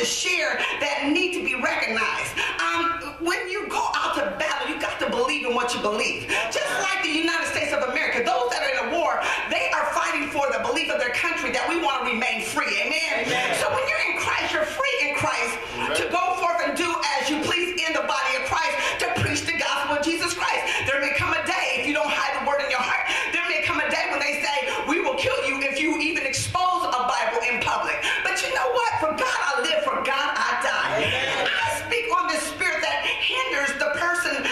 to share that need to be recognized. When you go out to battle, you got to believe in what you believe. Just like the United States of America, those that are in a war, they are fighting for the belief of their country that we want to remain free. Amen? Amen. So when you're in Christ, you're free in Christ to go forth and do as you please in the body of Christ, to preach the gospel of Jesus Christ. There may come a day, if you don't hide the word in your heart, there may come a day when they say, we will kill you if you even expose a Bible in public. But you know what? For God I live, for God I die. And I speak on this spirit that hinders the person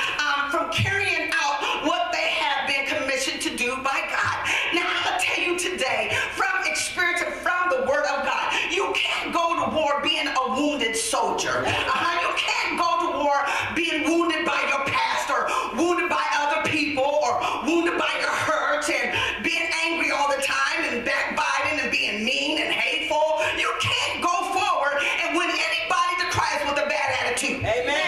from carrying out what they have been commissioned to do by God. Now I'm going to tell you today, from experience and from the word of God, you can't go to war being a wounded soldier. You can't go to war being wounded by your past, or wounded by other people, or wounded by your hurt, and being angry all the time, and backbiting, and being mean and hateful. You can't go forward and win anybody to Christ with a bad attitude. Amen.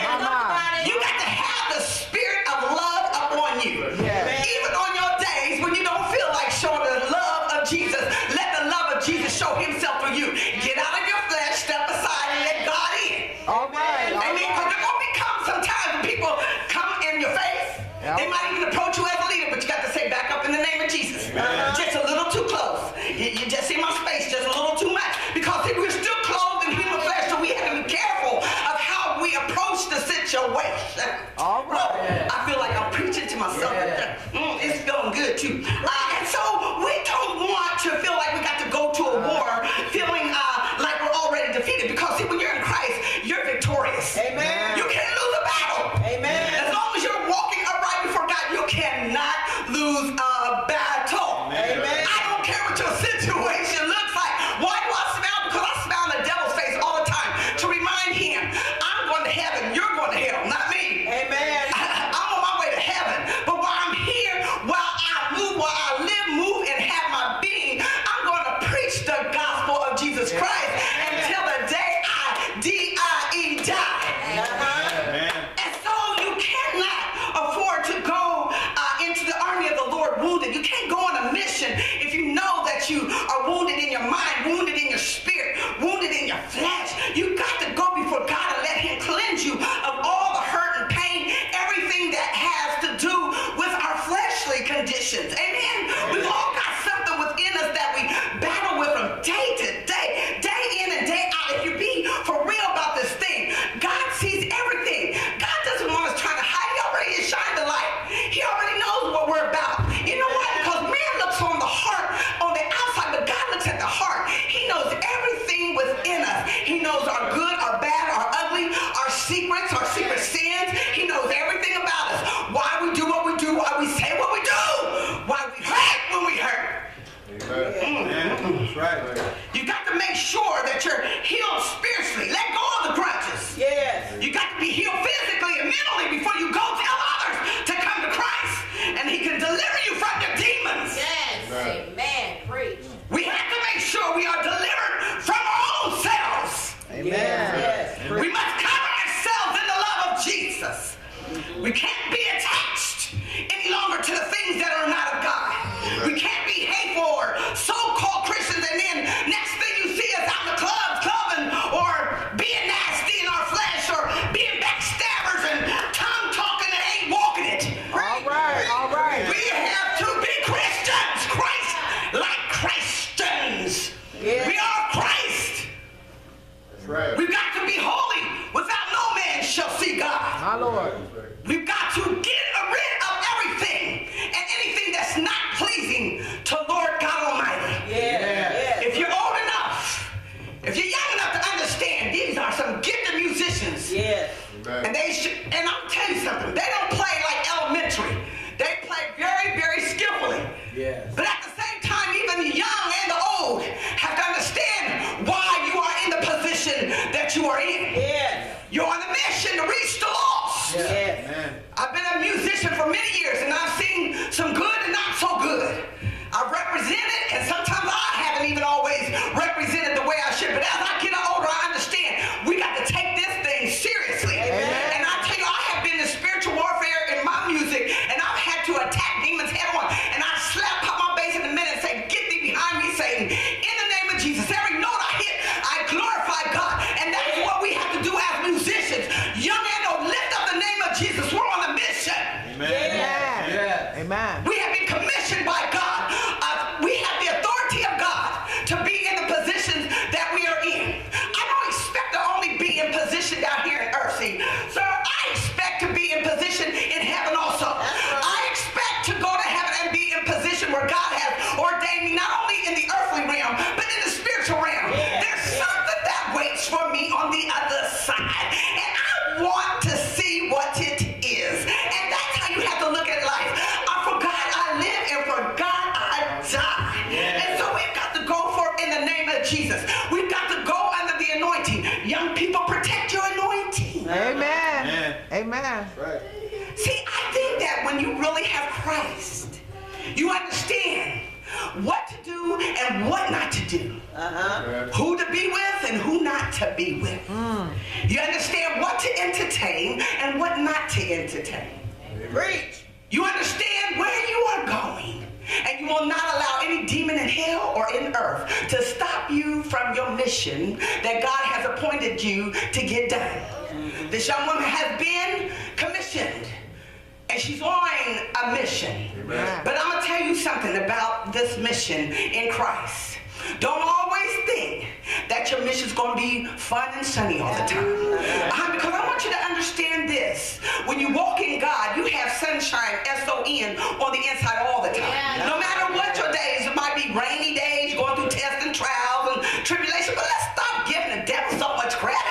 You got to have the spirit of love upon you. Yeah. Even on your days when you don't feel like showing the love of Jesus, let the love of Jesus show himself through you. Get out of your flesh, step aside, and let God in. All right. Amen. Because there going to become sometimes when people come in your face. Yep. They might even approach you as a leader, but you got to say, back up in the name of Jesus. Just a little too close. You just see my space just a little too much. Because see, we're still clothed in human flesh, so we have to be careful of how we approach the situation. All right. I feel like I'm preaching to myself. Yeah. It's feeling good too. And so we don't want to feel like we got to go to a war feeling like we're already defeated. Because see, when you're in Christ, you're victorious. Amen. You can't lose a battle. Amen. As long as you're walking upright before God, you cannot lose a battle. Amen. I don't care what your situation looks like. Why do I smile? Because I smile in the devil's face all the time to remind him, I'm going to heaven, you're going to hell, not me. Amen. I'm on my way to heaven. But while I'm here, while I live, move, and have my being, I'm going to preach the gospel of Jesus Christ until the day I die. Amen. And so you cannot afford to go into the army of the Lord wounded. You can't go on a mission if you know that you are wounded in your mind, wounded in your spirit, wounded in your flesh. You got to go before God and let him cleanse you of all the hurt and pain, everything that has to do with our fleshly conditions. Amen. We've all got something within us that we battle with from day to day, day in and day out. If you be for real about this thing, God sees everything. God doesn't want us trying to hide. He already has shined the light. He already knows what we're about. You know why? Because man looks on the heart, on the outside, but God looks at the heart. He knows everything within us. He knows our good, our bad, our ugly, our secrets, our secret sins. He knows everything about us. Why we do what we do, why we say what we do, why we hurt when we hurt. That's right. You got to make sure that you're healed spiritually. Let go of the grudges. Yes. You got to be healed physically and mentally before you go tell others to come to Christ. And he can deliver you from your demons. Yes. Amen. Preach. We have to make sure we are delivered from our own selves. Amen. Yes. We must cover ourselves in the love of Jesus. We can't be attached any longer to the things that are not of God. We can't be hateful or so-called Christians and then next thing you see us out in the clubs clubbing or being nasty in our flesh or being backstabbers and tongue talking that ain't walking it. All right. All right. We have to be Christians. Christ like Christians. Yeah. We are Christ. That's right. We've got to be holy without no man shall see God. My Lord. We've got to get rid of everything and anything that's not pleasing to Lord God Almighty. Yeah. If you're old enough, if you're young enough to understand, these are some gifted musicians. Yes. And and I'll tell you something, they don't play like elementary. They play very, very skillfully. Yes. But at the same time, even the young and the old have to understand why you are in the position that you are in. Yes. You're on a mission to reach the lost. Yes. Amen. I've been a musician for many years, and I've seen some good and not so good. I've represented, and sometimes I haven't even always represented the way I should. But as I get older, I understand we got to take this thing seriously. Amen. And I tell you, I have been in spiritual warfare in my music, and I've had to attack demons head on. And I pop my bass in a minute and say, "Get thee behind me, Satan!" In the name of Jesus, every note I hit, I glorify God, and that's to be in the positions that we are in. I don't expect to only be in position down here in earthly. Sir, I expect to be in position in heaven also. I expect to go to heaven and be in position where God has ordained me, not only in the earthly realm, but in the spiritual realm. There's something that waits for me on the other side. And I want to see what it is. And that's how you have to look at life. For God I live, and for God I die. And so we've got to go for it in the name of Jesus. We've got to go under the anointing. Young people, protect your anointing. Amen. Amen. Right. See, I think that when you really have Christ, you understand what to do and what not to do. Who to be with and who not to be with. You understand what to entertain and what not to entertain. Preach. You understand where you are going. And you will not allow any demon in hell or in earth to stop you from your mission that God has appointed you to get done. This young woman has been commissioned. And she's on a mission. Amen. But I'm going to tell you something about this mission in Christ. Don't always think that your mission is going to be fun and sunny all the time. Because I want you to understand this. When you walk in God, you have sunshine, S-O-N, on the inside all the time. No matter what your days, it might be rainy days, going through tests and trials and tribulation, but let's stop giving the devil so much credit.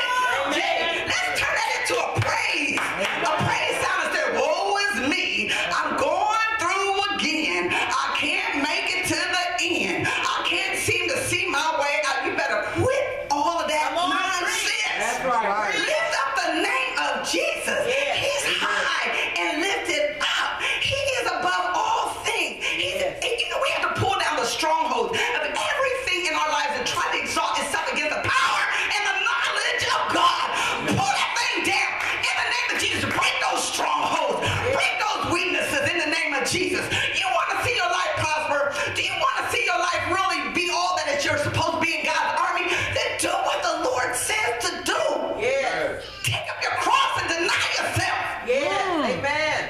Let's turn that into a praise. A praise sound instead of, woe is me. I'm going through again. I can't make it to the end. I can't seem to see my way out. You better quit all of that nonsense. That's right. Lift up the name of Jesus. He's high and lifted up. He is above all things. You know, we have to pull down the strongholds of everything in our lives and try to exalt itself against the power and the knowledge of God. Pull that thing down in the name of Jesus. Break those strongholds. Break those weaknesses in the name of Jesus. You want to see your life prosper? Do you want to see your life really be all that you're supposed to be in God's army? Then do what the Lord says to do. Yes. Take up your cross and deny yourself. Amen.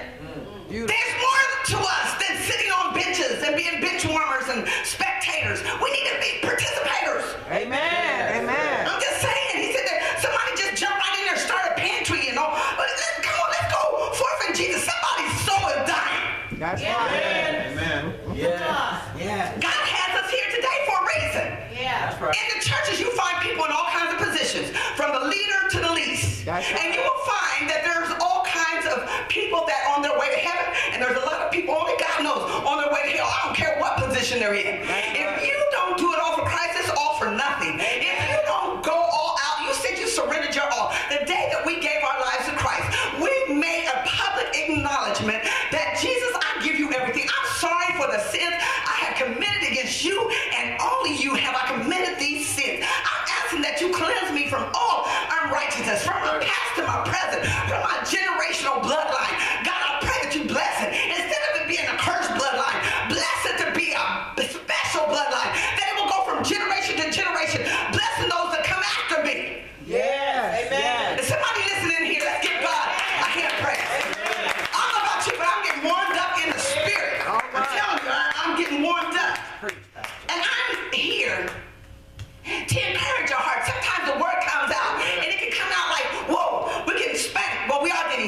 Beautiful. There's more to us than sitting on benches and being bench warmers and spectators. We need to be participators. Amen. Amen. I'm just saying. He said that somebody just jumped right in there and started a pantry, you know. But let's go forth in Jesus. Somebody's soul is dying. That's right. Amen. Yeah. God has us here today for a reason. Yeah. That's right. In the churches, you find people in all kinds of positions, from the leader to the least. That's right. And you will find that there's all kinds of people that are on their way to heaven, and there's a lot of people, only God knows, on their way to hell. I don't care what position they're in. If you don't do it all for Christ, it's all for nothing. If you don't go all out, you said you surrendered your all. The day that we gave our lives to Christ, we made a public acknowledgement that Jesus, I give you everything. I'm sorry for the sins I have committed against you, and only you have I committed these sins. I'm asking that you cleanse me from all unrighteousness, from my past to my present, from my generational bloodline. God, I pray that you bless it. Instead of it being a cursed bloodline, bless it to be a special bloodline, that it will go from generation to generation, blessing those that come after me. Yes. Amen. Is somebody listening here? Let's give God a hand praise. I don't know about you, but I'm getting warmed up in the spirit. I'm telling you, I'm getting warmed up. And I'm here to encourage your heart. Sometimes the word comes out, and it can come out like, whoa, we're getting spanked. Well, we all get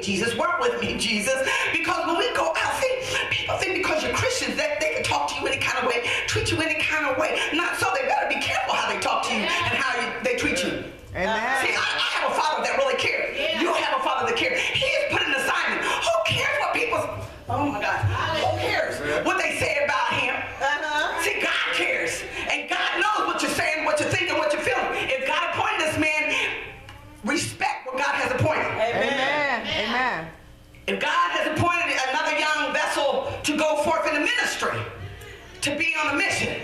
Jesus. Work with me, Jesus. Because when we go out, see, people think because you're Christians that they can talk to you any kind of way, treat you any kind of way. Not so. They better be careful how they talk to you and how they treat you. Amen. See, I have a father that really cares. Yeah. You have a father that cares. He has put an assignment. Who cares what people, oh my God, who cares what they say about him? See, God cares. And God knows what you're saying, what you're thinking, what you're feeling. If God appointed this man, respect what God has appointed. Amen. Amen. If God has appointed another young vessel to go forth in the ministry, to be on a mission,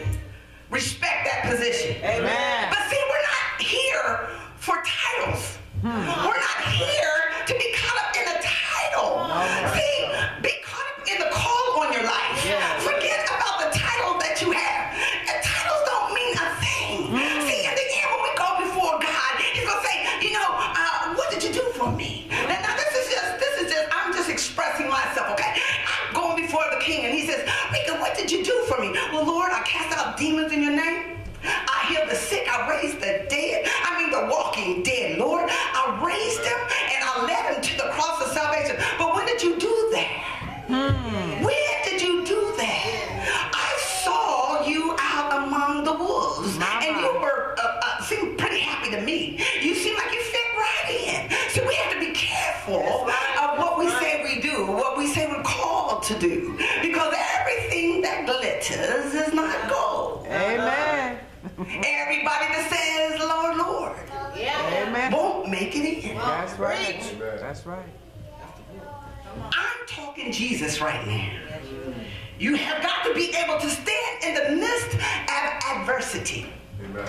respect that position. Amen. But see, we're not here for titles. We're not here to be caught up in a title. See, be caught up in the call on your life. Forget about the title that you have. And titles don't mean a thing. See, in the end, when we go before God, He's gonna say, what did you do for me? And now this is just, I'm just expressing myself, okay? I'm going before the King, and He says, Rika, what did you do for me? Well, Lord, I cast out demons in your name. I healed the sick. I raised the dead. I mean the walking dead, Lord. I raised them and I led them to the cross of salvation. But when did you do that? When did you do that? I saw you out among the wolves. And you were seemed pretty happy to me. You seem like you fit right in. So we have to be careful of what we say we do, what we say we're called to do. Because everything that glitters is not gold. Amen. Everybody that says, Lord, Lord, Amen. won't make it in. That's right. That's right. I'm talking Jesus right now. You have got to be able to stand in the midst of adversity. Amen.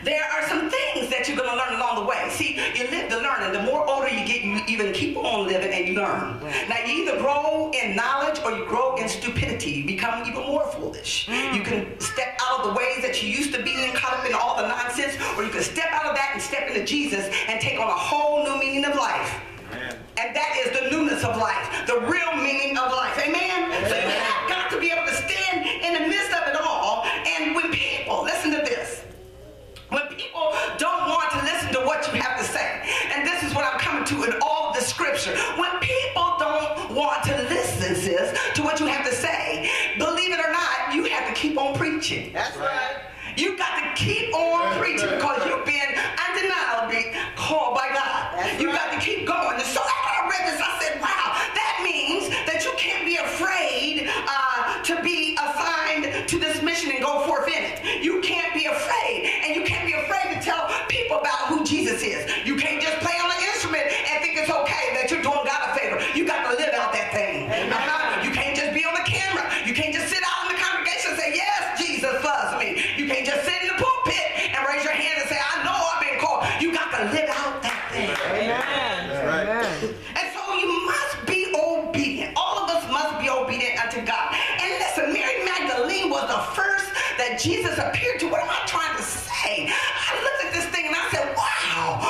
There are some things that you're going to learn along the way. See, you live to learn, and the more older you get, you even keep on living and you learn. Now, you either grow in knowledge or you grow in stupidity. You become even more foolish. You can step out of the ways that you used to be in, caught up in all the nonsense, or you can step out of that and step into Jesus and take on a whole new meaning of life. And that is the newness of life, the real meaning of life. Amen? So you have got to be able to stand in the midst of it all. And when people, listen to this, when people don't want to listen to what you have to say, and this is what I'm coming to in all the scripture, when people don't want to listen, sis, to what you have to say, believe it or not, you have to keep on preaching. That's right. You got to keep on preaching because you've been undeniably called by God. You got to keep going. And so after I read this, I said, wow, that means that you can't be afraid to be assigned to this mission and go forth in it. You can't be afraid. And you can't be afraid to tell people about who Jesus is. You can't just play on an instrument and think it's okay that you're doing God a favor. You got to live out that thing. You can't just be on the camera. You can't just sit out in the congregation and say, yes, Jesus loves me. You can't just sit in the pulpit and raise your hand and say, I know I've been called. You got to live out that thing. Amen. Amen. And so you must be obedient. All of us must be obedient unto God. And listen, Mary Magdalene was the first that Jesus appeared to. What am I trying to say? I looked at this thing and I said, wow,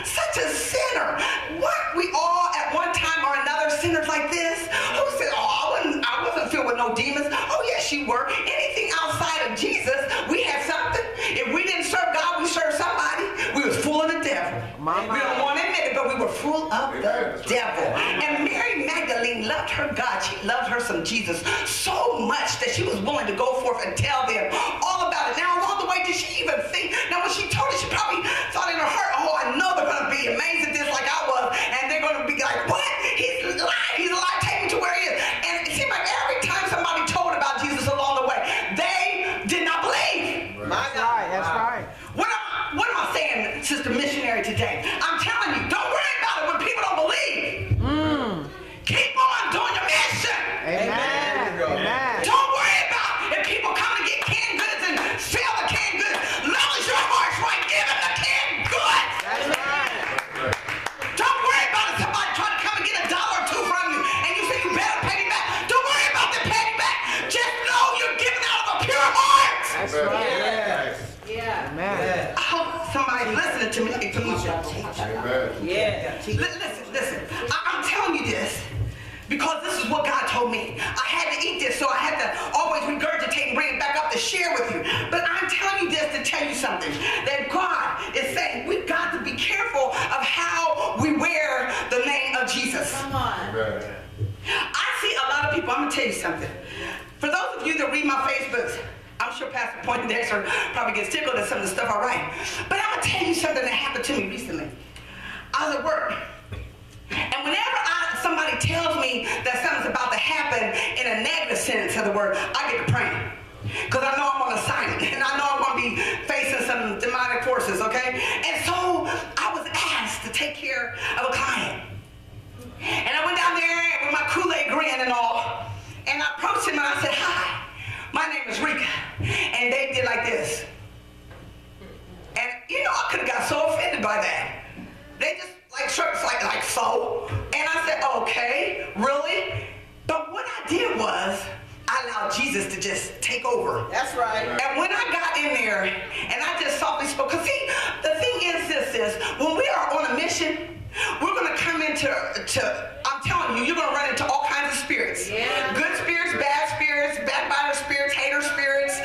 such a sinner. Weren't we all at one time or another sinners like this? Who said, I wasn't filled with no demons? Oh, yes, you were. Anything outside of Jesus, we had something. If we didn't serve God, we served somebody. We was full of the devil. We don't want to admit it, but we were full of the devil. And Mary Magdalene loved her God. She loved her some Jesus so much that she was willing to go forth and tell them all about it. Now, along the way, did she even think? Now, when she told it, she probably thought in her heart, oh, I know they're going to be amazed at this like I was. And they're going to be like, what? He's alive. He's alive. Take me to where he is. And it seemed like every time somebody told about Jesus along the way, they did not believe. My God. That's right. What am I saying, Sister Missionary, today? I'm telling you, don't worry about it when people don't believe. Keep on doing your mission. Amen. Amen. Don't worry about if people come to get canned goods and sell the canned goods. As long as your heart's right, give them the canned goods. That's right. Don't worry about if somebody trying to come and get $1 or $2 from you and you say you better pay me back. Don't worry about them paying you back. Just know you're giving out of a pure heart. That's right. Yeah. Amen. I hope somebody's listening to me. Amen. Listen. I'm telling you this because this is what God told me. I had to eat this, so I had to always regurgitate and bring it back up to share with you. But I'm telling you this to tell you something. That God is saying we've got to be careful of how we wear the name something. For those of you that read my Facebooks, I'm sure Pastor Poindexter probably gets tickled at some of the stuff I write. But I'm going to tell you something that happened to me recently. I was at work. And whenever somebody tells me that something's about to happen in a negative sense of the word, I get to praying. Because I know I'm on assignment. And I know I'm going to be facing some demonic forces, okay? And so I was asked to take care of a client. And I went down there with my Kool-Aid grin and all. And I approached him and I said, "Hi, my name is Rika." And they did like this. And, you know, I could have got so offended by that. They just like shirts like so. And I said, "Okay, really?" But what I did was, I allowed Jesus to just take over. That's right. And when I got in there, and I just softly spoke, because see, the thing is when we are on a mission, we're going to come into, I'm telling you, you're going to run into all kinds of spirits. Yeah. Good spirits, bad spirits, backbiter spirits, hater spirits,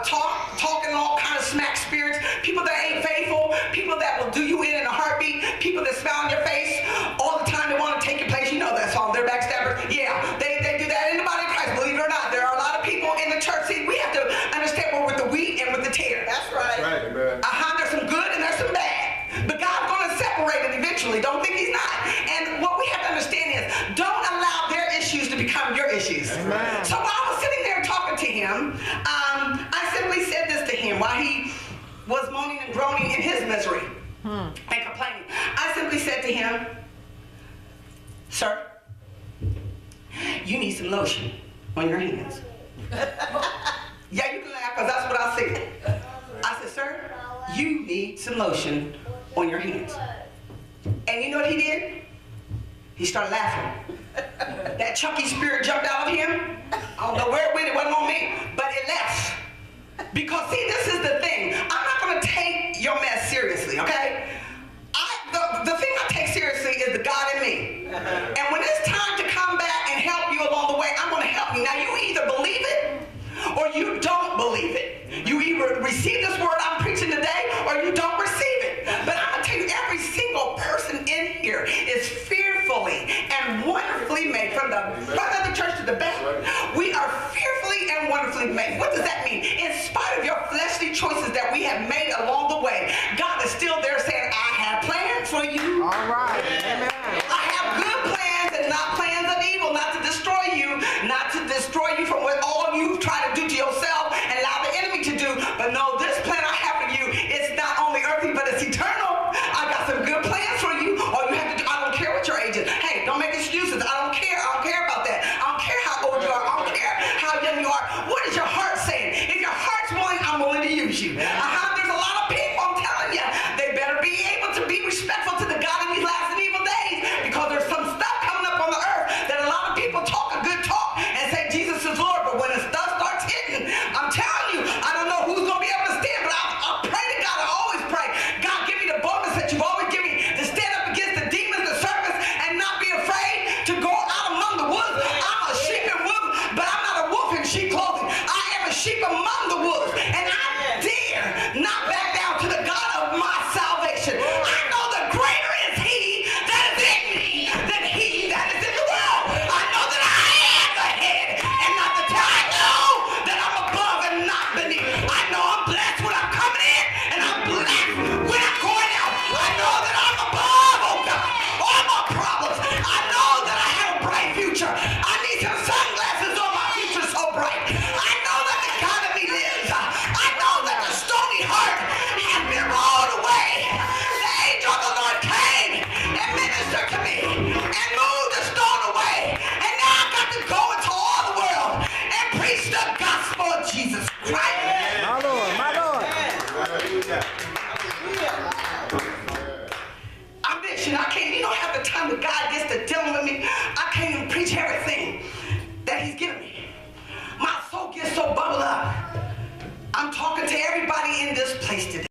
talking all kind of smack spirits, people that ain't faithful, people that will do you in a heartbeat, people that smile on your face all the time, they want to take your place. You know that song, they're backstabbers. Yeah, they do that in the body of Christ, believe it or not. There are a lot of people in the church. See, we have to understand we're with the wheat and with the tares. That's right. Right, amen. There's some good and there's some bad. But God's going to separate it eventually. Don't think he's not. And what we have to understand is, don't allow their issues to become your issues. Amen. So while I was sitting there talking to him, I simply said this to him while he was moaning and groaning in his misery and complaining. I simply said to him, "Sir, you need some lotion on your hands." Yeah, you can laugh because that's what I said. I said, "Sir, you need some lotion on your hands." And you know what he did? He started laughing. That Chucky spirit jumped out of him. I don't know where it went, it wasn't on me, but it left. Because see, this is the thing. I'm not going to take your mess seriously, okay? The thing I take seriously is the God in me. And when it's time to come back and help you along the way, I'm going to help you. Now, you either believe it or you don't believe it. You either receive this word I'm preaching today or you don't receive it. But I'm going to tell you, every single person in here is fearfully and wonderfully made. From the front of the church to the back, we are fearfully and wonderfully made. What does that mean? In spite of your fleshly choices that we have made along the way, God is still there saying, "I have plans for you." All right. Amen. I have good plans and not plans of evil, not to destroy you from what all you try to do to yourself and allow the enemy to do. But no, this plan I have for you is not only earthly, but it's eternal. I got some good plans for you. All you have to do, I don't care what your age is. Hey, don't make excuses. I don't care. I don't care about that. I don't care how old you are. I don't care how young you are. What is your heart saying? If your heart's willing, I'm willing to use you. There's a lot of people, I'm telling you, they better be able to be respectful to the God in these last and evil days, because there's some stuff coming up on the earth that a lot of people talk a good talk and say Jesus is Lord, but when the stuff starts hitting, I'm telling you, I don't know who's going to be able to stand, but I'll pray to God. I always pray, "God, give me the boldness that you've always given me to stand up against the demons, the serpents, and not be afraid to go out among the woods. I'm a sheep in wolf, but I'm not a wolf in sheep clothing. I am a sheep among the wolves, and I dare not back down to the God of my salvation. I know the greater is he that is in me than he that is in the world. I know that I am the head and not the tail. I know that I'm above and not beneath. I know I'm blessed when I'm coming in, and I'm blessed when I'm going out. I know that I'm above, oh God, all my problems. I know that I have a bright future. I need some sunglasses on my future so bright. I know that the God of me lives. I know that the stony heart has been rolled away. The angel of the Lord came and ministered to me and moved the stone away. And now I got to go into all the world and preach the gospel of Jesus Christ. My Lord. My Lord. I'm bitching. I can't, you don't have the time that God gets to dealing with me. I can't even preach everything that he's given me. My soul gets so bubbled up. I'm talking to everybody in this place today.